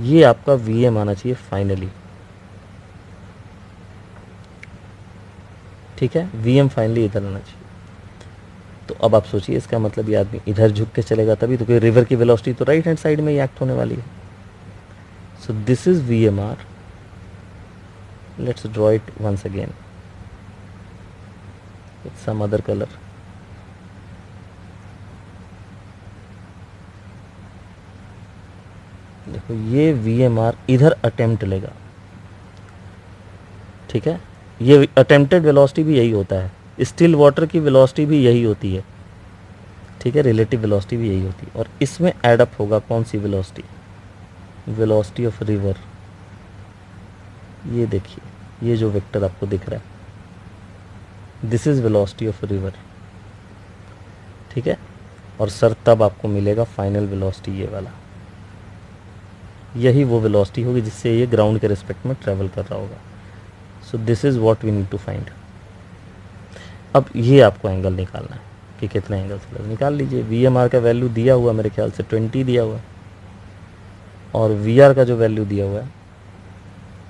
ये आपका वी एम आना चाहिए फाइनली, ठीक है, वी एम फाइनली इधर आना चाहिए। तो अब आप सोचिए, इसका मतलब ये आदमी इधर झुक के चलेगा तभी तो, कोई रिवर की वेलोसिटी तो राइट हैंड साइड में ही एक्ट होने वाली है। So this is V M R, let's draw it once again with some other colour. देखो ये वी एम आर इधर अटेम्प्ट लेगा, ठीक है, ये अटेम्प्टेड वेलोसिटी भी यही होता है, स्टिल वाटर की वेलोसिटी भी यही होती है, ठीक है, रिलेटिव वेलोसिटी भी यही होती है। और इसमें एडअप होगा कौन सी वेलोसिटी, वेलोसिटी ऑफ रिवर। ये देखिए, ये जो वेक्टर आपको दिख रहा है, this is velocity of river, ठीक है। और सर तब आपको मिलेगा फाइनल वेलोसिटी ये वाला, यही वो वेलोसिटी होगी जिससे ये ग्राउंड के रिस्पेक्ट में ट्रेवल कर रहा होगा। So this is what we need to find. अब ये आपको एंगल निकालना है कि कितने एंगल से, निकाल लीजिए। वी एम आर का वैल्यू दिया हुआ मेरे ख्याल से 20 दिया हुआ है, और वी आर का जो वैल्यू दिया हुआ है,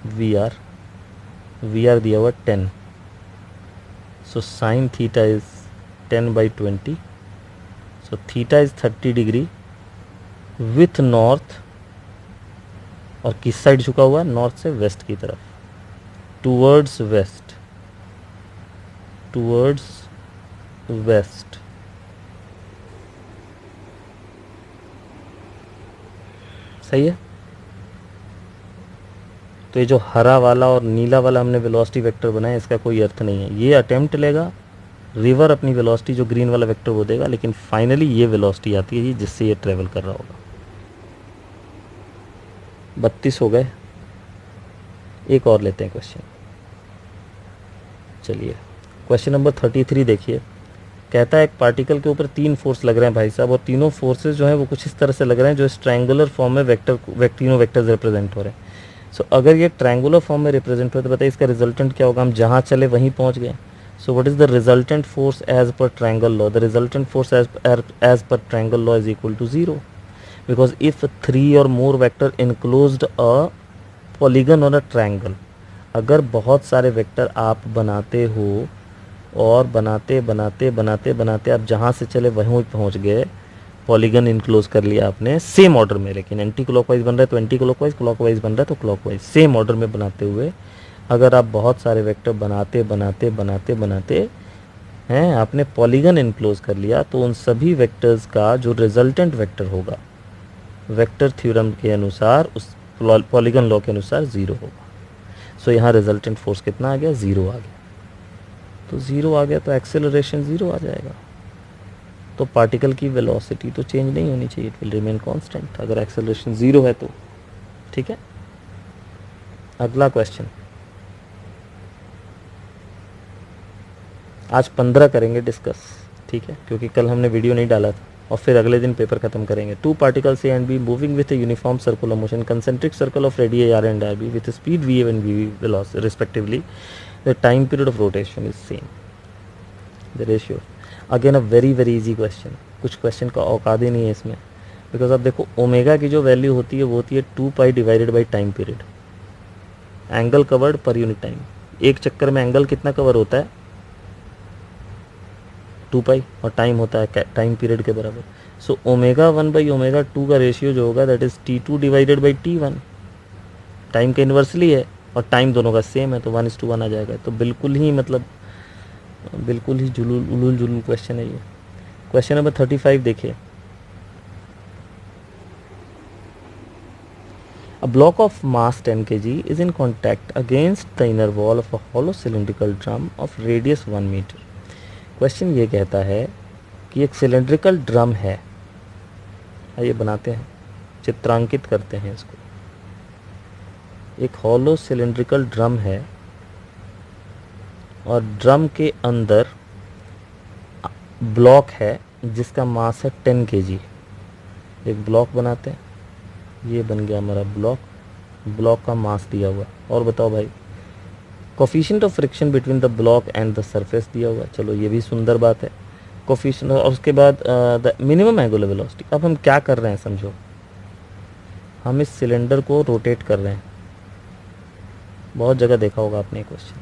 वी आर दिया हुआ 10। So sine theta is 10/20, so theta is 30 degree with north, और किस साइड झुका हुआ है, नॉर्थ से वेस्ट की तरफ, टूवर्ड्स वेस्ट, टूवर्ड्स वेस्ट। सही है। तो ये जो हरा वाला और नीला वाला हमने वेलोसिटी वेक्टर बनाया, इसका कोई अर्थ नहीं है, ये अटेम्प्ट लेगा, रिवर अपनी वेलोसिटी जो ग्रीन वाला वेक्टर वो देगा, लेकिन फाइनली ये वेलोसिटी आती है जिससे ये ट्रेवल कर रहा होगा। 32 हो गए, एक और लेते हैं क्वेश्चन। चलिए क्वेश्चन नंबर 33 देखिए। कहता है एक पार्टिकल के ऊपर 3 फोर्स लग रहे हैं भाई साहब, और तीनों फोर्सेस जो हैं वो कुछ इस तरह से लग रहे हैं जो ट्रायंगुलर फॉर्म में तीनों वेक्टर्स रिप्रेजेंट हो रहे हैं। सो अगर ये ट्रायंगुलर फॉर्म में रिप्रेजेंट हो तो बताइए इसका रिजल्टेंट क्या होगा। हम जहाँ चले वहीं पहुँच गए। So what is the resultant force as per triangle law. The resultant force as per triangle law is equal to 0, because if 3 or more vector enclosed a polygon or a triangle, अगर बहुत सारे vector आप बनाते हो और बनाते बनाते बनाते बनाते आप जहाँ से चले वहीं पहुँच गए, पॉलीगन इनक्लोज कर लिया आपने सेम ऑर्डर में, लेकिन एंटी क्लॉकवाइज बन रहा है तो एंटी क्लॉकवाइज, क्लॉकवाइज बन रहा है तो क्लॉकवाइज, सेम ऑर्डर में बनाते हुए अगर आप बहुत सारे वेक्टर बनाते बनाते बनाते बनाते हैं आपने पॉलीगन इनक्लोज कर लिया, तो उन सभी वेक्टर्स का जो रिजल्टेंट वेक्टर होगा वेक्टर थ्योरम के अनुसार, उस पॉलीगन लॉ के अनुसार 0 होगा। सो यहाँ रिजल्टेंट फोर्स कितना आ गया, 0 आ गया। तो 0 आ गया तो एक्सेलरेशन 0 आ जाएगा। तो पार्टिकल की वेलोसिटी तो चेंज नहीं होनी चाहिए, इट विल रिमेन कांस्टेंट अगर एक्सेलरेशन 0 है तो, ठीक है। अगला क्वेश्चन, आज 15 करेंगे डिस्कस, ठीक है, क्योंकि कल हमने वीडियो नहीं डाला था और फिर अगले दिन पेपर खत्म करेंगे। 2 particles A and B moving with a uniform circular motion, concentric circle of radius r and r B with speed v and v velocity respectively, the time period of rotation is same, the ratio. Again a very very easy question, कुछ question का औकात ही नहीं है इसमें, because अब देखो omega की जो वैल्यू होती है वो होती है 2 divided by time period, angle covered per unit time. एक चक्कर में एंगल कितना कवर होता है, 2 और टाइम होता है टाइम पीरियड के बराबर। सो ओमेगा 1/ओमेगा 2 का रेशियो जो होगा that is T2 divided by T1, time का इन्वर्सली है और टाइम दोनों का सेम है तो 1:1 आ जाएगा। तो बिल्कुल ही मतलब बिल्कुल ही उलूल जुलूल क्वेश्चन है ये। क्वेश्चन नंबर 35 देखिए। A block of mass 10 kg is in contact against the inner wall of a hollow cylindrical drum of radius 1 meter. Question ये कहता है कि एक सिलेंड्रिकल ड्रम है, आइए बनाते हैं, चित्रांकित करते हैं इसको। एक हॉलो सिलेंड्रिकल ड्रम है और ड्रम के अंदर ब्लॉक है जिसका मास है 10 kg। एक ब्लॉक बनाते हैं, ये बन गया हमारा ब्लॉक, ब्लॉक का मास दिया हुआ। और बताओ भाई, coefficient of friction between the block and the surface दिया हुआ। चलो ये भी सुंदर बात है, कोफिशिएंट। और उसके बाद द मिनिमम एंगुलर वेलोसिटी। अब हम क्या कर रहे हैं समझो, हम इस सिलेंडर को रोटेट कर रहे हैं, बहुत जगह देखा होगा आपने ये क्वेश्चन,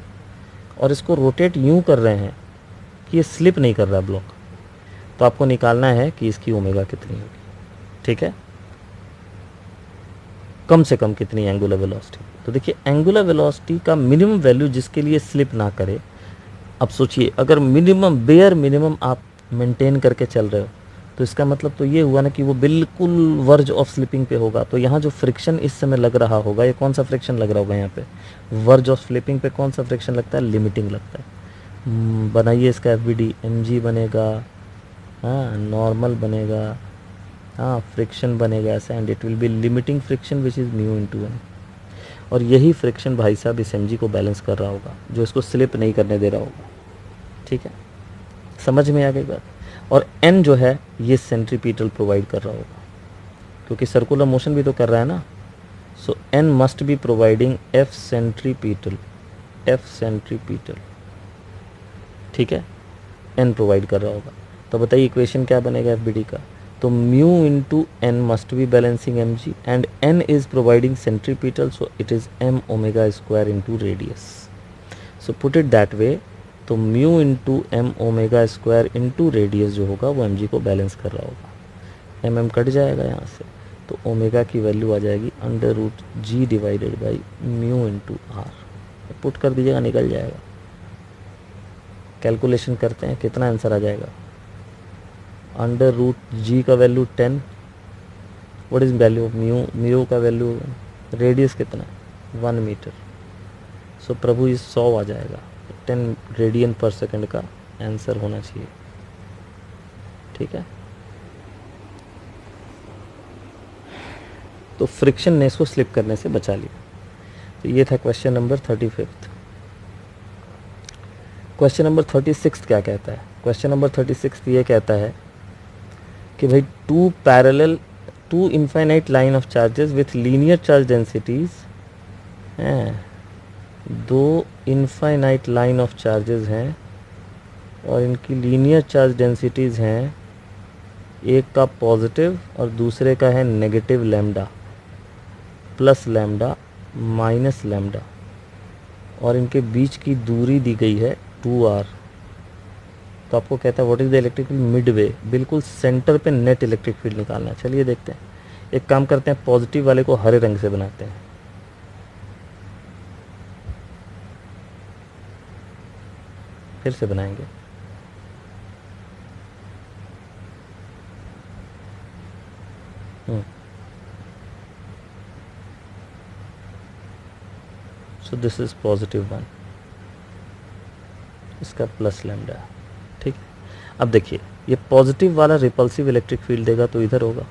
और इसको रोटेट यूं कर रहे हैं कि ये स्लिप नहीं कर रहा ब्लॉक। तो आपको निकालना है कि इसकी ओमेगा कितनी होगी, ठीक है, कम से कम कितनी एंगुलर वेलोसिटी। तो देखिए एंगुलर वेलोसिटी का मिनिमम वैल्यू जिसके लिए स्लिप ना करे। अब सोचिए अगर मिनिमम बेयर मिनिमम आप मेंटेन करके चल रहे हो तो इसका मतलब तो ये हुआ ना कि वो बिल्कुल वर्ज ऑफ स्लिपिंग पे होगा। तो यहाँ जो फ्रिक्शन इस समय लग रहा होगा, ये कौन सा फ्रिक्शन लग रहा होगा यहाँ पे, वर्ज ऑफ स्लिपिंग पे कौन सा फ्रिक्शन लगता है, लिमिटिंग लगता है। बनाइए इसका FBD, mg बनेगा, हाँ नॉर्मल बनेगा, हाँ फ्रिक्शन बनेगा ऐसा, and it will be limiting friction which is mu into n। और यही फ्रिक्शन भाई साहब इस mg को बैलेंस कर रहा होगा, जो इसको स्लिप नहीं करने दे रहा होगा, ठीक है, समझ में आ गई बात। और n जो है ये सेंट्रीपिटल प्रोवाइड कर रहा होगा, क्योंकि सर्कुलर मोशन भी तो कर रहा है ना। सो n must be providing f centripetal, ठीक है, n प्रोवाइड कर रहा होगा। तो बताइए इक्वेशन क्या बनेगा FBD का, तो mu into n must be balancing mg and n is providing centripetal, so it is m omega square into radius. So put it that way, तो mu into m omega square into radius जो होगा वो mg को balance कर रहा होगा। mm cut जाएगा यहाँ से, तो ओमेगा की वैल्यू आ जाएगी √g divided by mu into r. Put कर दीजिएगा, निकल जाएगा। कैलकुलेशन करते हैं, कितना आंसर आ जाएगा, √g का value 10, what is value of mu का वैल्यू, रेडियस कितना है 1 मीटर। सो प्रभु ये 100 आ जाएगा, 10 रेडियन पर सेकंड का आंसर होना चाहिए, ठीक है। तो फ्रिक्शन ने इसको स्लिप करने से बचा लिया। तो ये था क्वेश्चन नंबर 35। क्वेश्चन नंबर 36 क्या कहता है, क्वेश्चन नंबर 36 ये कहता है कि भाई two infinite line of charges with linear charge densities हैं, 2 इनफाइनाइट लाइन ऑफ चार्जेस हैं और इनकी लीनियर चार्ज डेंसिटीज हैं, एक का पॉजिटिव और दूसरे का है negative lambda, plus lambda, minus lambda, और इनके बीच की दूरी दी गई है 2r। तो आपको कहता है what is the electric field Midway, बिल्कुल सेंटर पे नेट इलेक्ट्रिक फील्ड निकालना है। चलिए देखते हैं, एक काम करते हैं, पॉजिटिव वाले को हरे रंग से बनाते हैं, फिर से बनाएंगे। सो दिस इज +1, इसका प्लस लैम्डा, ठीक है। अब देखिए ये पॉजिटिव वाला रिपल्सिव इलेक्ट्रिक फील्ड देगा तो इधर होगा,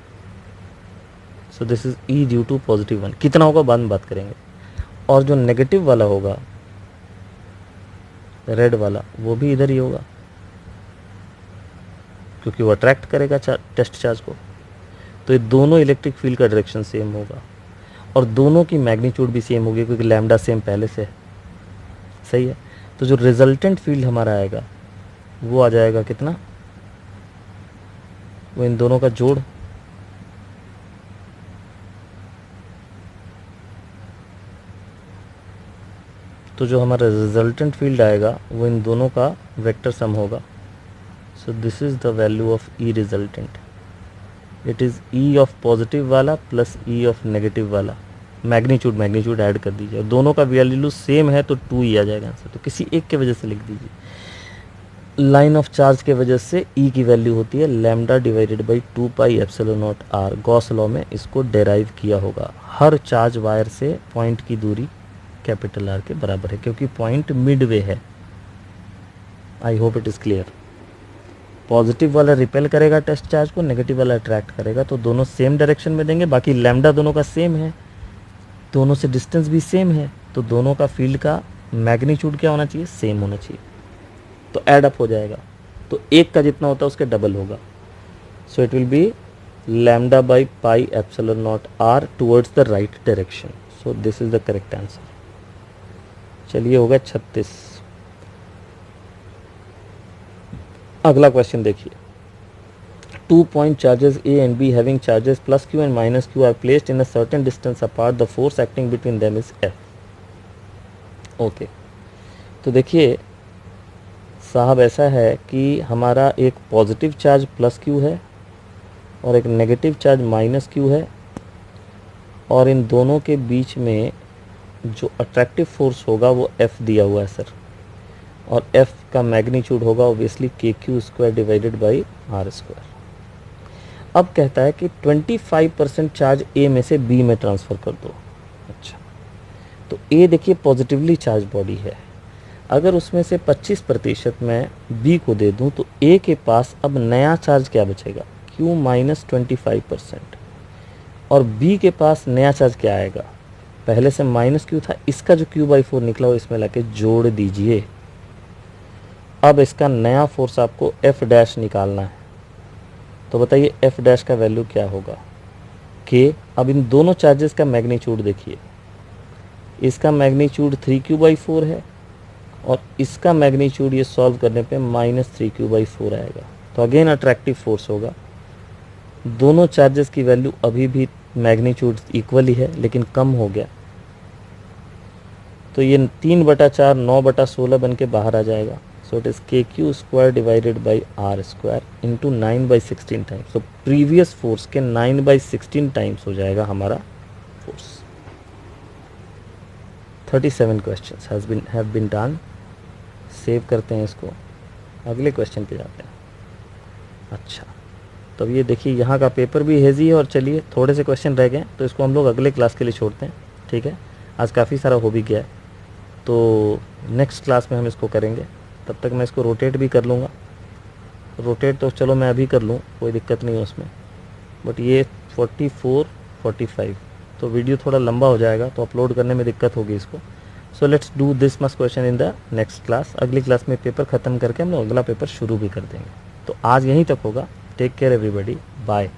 so this is E due to +1, कितना होगा बाद में बात करेंगे। और जो नेगेटिव वाला होगा रेड वाला, वो भी इधर ही होगा, क्योंकि वो अट्रैक्ट करेगा टेस्ट चार्ज को। तो ये दोनों इलेक्ट्रिक फील्ड का डायरेक्शन सेम होगा और दोनों की मैग्नीट्यूड भी सेम होगी, क्योंकि लैम्डा सेम पहले से है, सही है। तो जो रिजल्टेंट फील्ड हमारा आएगा वो आ जाएगा कितना, वो इन दोनों का जोड़, तो जो हमारा रिजल्टेंट फील्ड आएगा वो इन दोनों का वेक्टर सम होगा। So this is the value of E resultant, it is E of positive वाला प्लस E ऑफ नेगेटिव वाला, मैग्नीट्यूड ऐड कर दीजिए, और दोनों का वैल्यू सेम है तो 2E आ जाएगा आंसर। तो किसी एक के वजह से लिख दीजिए, लाइन ऑफ चार्ज के वजह से E की वैल्यू होती है lambda divided by 2πε0r। Gauss law में इसको डेराइव किया होगा। हर चार्ज वायर से पॉइंट की दूरी कैपिटल R के बराबर है, क्योंकि पॉइंट मिडवे है। I hope it is clear. Positive वाला रिपेल करेगा टेस्ट चार्ज को, नेगेटिव वाला अट्रैक्ट करेगा, तो दोनों सेम डायरेक्शन में देंगे। बाकी लैम्डा दोनों का सेम है, दोनों से डिस्टेंस भी सेम है, तो दोनों का फील्ड का मैग्नीट्यूड क्या होना चाहिए, सेम होना चाहिए। तो ऐड अप हो जाएगा, तो एक का जितना होता है उसके डबल होगा। So it will be lambda by πε0r towards the right direction. So this is the correct answer. चलिए हो गया 36। अगला क्वेश्चन देखिए, 2 point charges A and B having charges plus Q and minus Q are placed in a certain distance apart. The force acting between them is F. Okay तो देखिए साहब, ऐसा है कि हमारा एक पॉजिटिव चार्ज प्लस Q है और एक नेगेटिव चार्ज माइनस Q है, और इन दोनों के बीच में जो अट्रैक्टिव फोर्स होगा वो F दिया हुआ है सर, और F का मैग्नीट्यूड होगा obviously KQ² divided by R²। अब कहता है कि 25% चार्ज A में से B में ट्रांसफ़र कर दो। अच्छा, तो A देखिए पॉजिटिवली चार्ज बॉडी है, अगर उसमें से 25% मैं B को दे दूं तो A के पास अब नया चार्ज क्या बचेगा, Q माइनस 25%, और B के पास नया चार्ज क्या आएगा, पहले से माइनस Q था, इसका जो Q/4 निकला वो इसमें लाके जोड़ दीजिए। अब इसका नया फोर्स आपको F' निकालना है, तो बताइए F' का वैल्यू क्या होगा, K। अब इन दोनों चार्जेस का मैग्नीट्यूड देखिए, इसका मैग्नीट्यूड 3Q/4 है और इसका मैग्नीट्यूड ये सॉल्व करने पे माइनस 3Q/4 आएगा। तो अगेन अट्रैक्टिव फोर्स होगा, दोनों चार्जेस की वैल्यू अभी भी मैग्नीट्यूड इक्वल ही है लेकिन कम हो गया, तो ये 3/4 9/16 बन के बाहर आ जाएगा। So it is KQ² divided by R² into 9/16 times. तो प्रीवियस फोर्स के 9/16 टाइम्स हो जाएगा हमारा force. 37 questions have been done. Save करते हैं इसको, अगले क्वेश्चन पे जाते हैं। अच्छा, तो ये देखिए यहाँ का पेपर भी हेजी है, और चलिए थोड़े से क्वेश्चन रह गए तो इसको हम लोग अगले क्लास के लिए छोड़ते हैं, ठीक है। आज काफ़ी सारा हो भी गया है, तो नेक्स्ट क्लास में हम इसको करेंगे। तब तक मैं इसको रोटेट भी कर लूँगा। रोटेट तो चलो मैं अभी कर लूँ, कोई दिक्कत नहीं है उसमें, बट ये 44 45 तो वीडियो थोड़ा लंबा हो जाएगा, तो अपलोड करने में दिक्कत होगी इसको। So let's do this much question in the next class. अगली क्लास में पेपर ख़त्म करके हम लोग अगला पेपर शुरू भी कर देंगे। तो आज यहीं तक होगा। Take care everybody, bye.